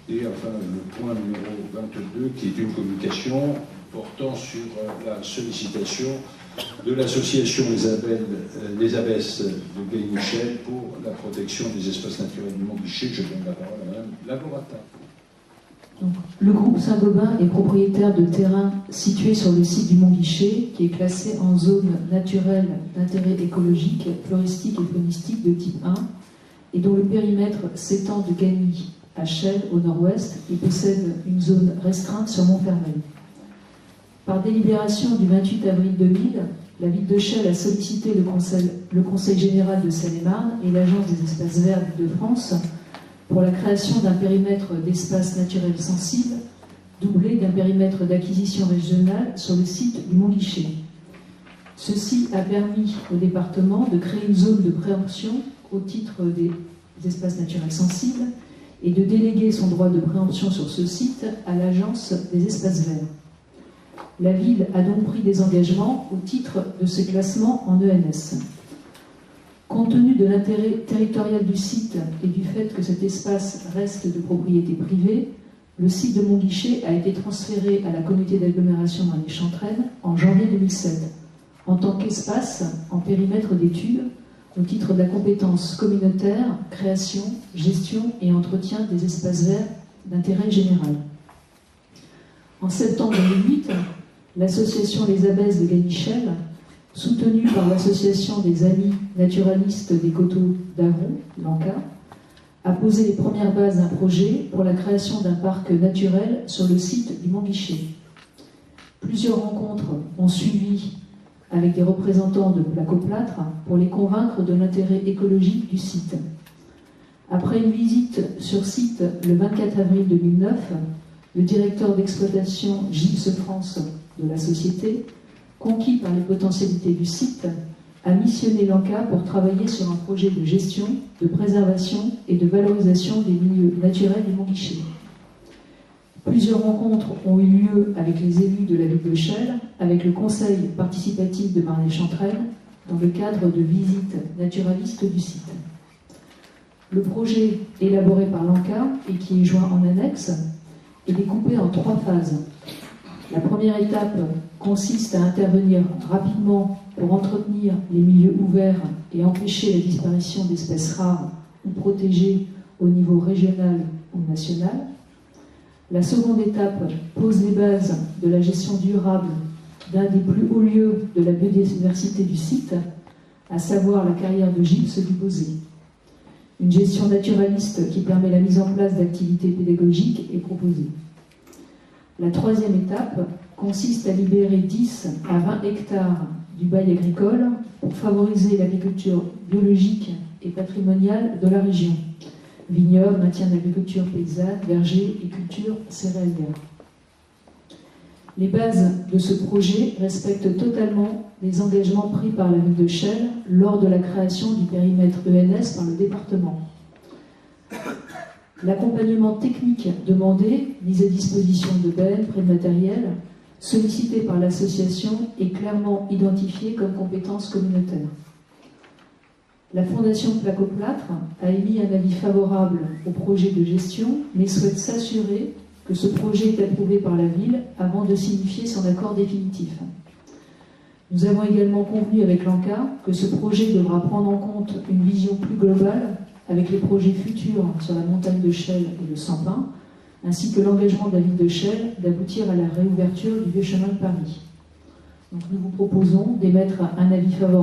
Et enfin, le point numéro 22, qui est une communication portant sur la sollicitation de l'association Les Abbesses de Gay-Michel pour la protection des espaces naturels du Mont-Guichet. Je donne la parole à Madame Laborata. Donc, le groupe Saint-Gobain est propriétaire de terrains situés sur le site du Mont-Guichet, qui est classé en zone naturelle d'intérêt écologique, floristique et faunistique de type 1, et dont le périmètre s'étend de Gagny à Chelles au nord-ouest et possède une zone restreinte sur Montfermeil. Par délibération du 28 avril 2000, la ville de Chelles a sollicité le Conseil général de Seine-et-Marne et l'Agence des espaces verts de France pour la création d'un périmètre d'espace naturel sensible, doublé d'un périmètre d'acquisition régionale sur le site du Mont-Guichet. Ceci a permis au département de créer une zone de préemption au titre des espaces naturels sensibles et de déléguer son droit de préemption sur ce site à l'Agence des espaces verts. La ville a donc pris des engagements au titre de ce classement en ENS. Compte tenu de l'intérêt territorial du site et du fait que cet espace reste de propriété privée, le site de Mont-Guichet a été transféré à la communauté d'agglomération Marly-Chantraine en janvier 2007, en tant qu'espace en périmètre d'étude, au titre de la compétence communautaire, création, gestion et entretien des espaces verts d'intérêt général. En septembre 2008, l'association Les Abbesses de Gay-Michel, soutenue par l'association des Amis naturalistes des coteaux d'Avron, l'ANCA, a posé les premières bases d'un projet pour la création d'un parc naturel sur le site du Mont-Guichet. Plusieurs rencontres ont suivi avec des représentants de Placoplâtre pour les convaincre de l'intérêt écologique du site. Après une visite sur site le 24 avril 2009, le directeur d'exploitation Gypse France de la société, conquis par les potentialités du site, a missionné l'ANCA pour travailler sur un projet de gestion, de préservation et de valorisation des milieux naturels du Mont-Guichet. Plusieurs rencontres ont eu lieu avec les élus de la ville de Chelles, avec le conseil participatif de Marly-Chantraine, dans le cadre de visites naturalistes du site. Le projet élaboré par l'ANCA et qui est joint en annexe est découpé en 3 phases. La première étape consiste à intervenir rapidement pour entretenir les milieux ouverts et empêcher la disparition d'espèces rares ou protégées au niveau régional ou national. La seconde étape pose les bases de la gestion durable d'un des plus hauts lieux de la biodiversité du site, à savoir la carrière de gypse du Bosé. Une gestion naturaliste qui permet la mise en place d'activités pédagogiques est proposée. La troisième étape consiste à libérer 10 à 20 hectares du bail agricole pour favoriser l'agriculture biologique et patrimoniale de la région. Vignobles, maintien de l'agriculture paysanne, vergers et culture céréalière. Les bases de ce projet respectent totalement les engagements pris par la ville de Chelles lors de la création du périmètre ENS par le département. L'accompagnement technique demandé, mise à disposition de bennes, prêt de matériel, sollicité par l'association est clairement identifié comme compétence communautaire. La Fondation Placoplâtre a émis un avis favorable au projet de gestion, mais souhaite s'assurer que ce projet est approuvé par la ville avant de signifier son accord définitif. Nous avons également convenu avec l'ANCA que ce projet devra prendre en compte une vision plus globale avec les projets futurs sur la montagne de Chelles et le Sampin, ainsi que l'engagement de la ville de Chelles d'aboutir à la réouverture du vieux chemin de Paris. Donc nous vous proposons d'émettre un avis favorable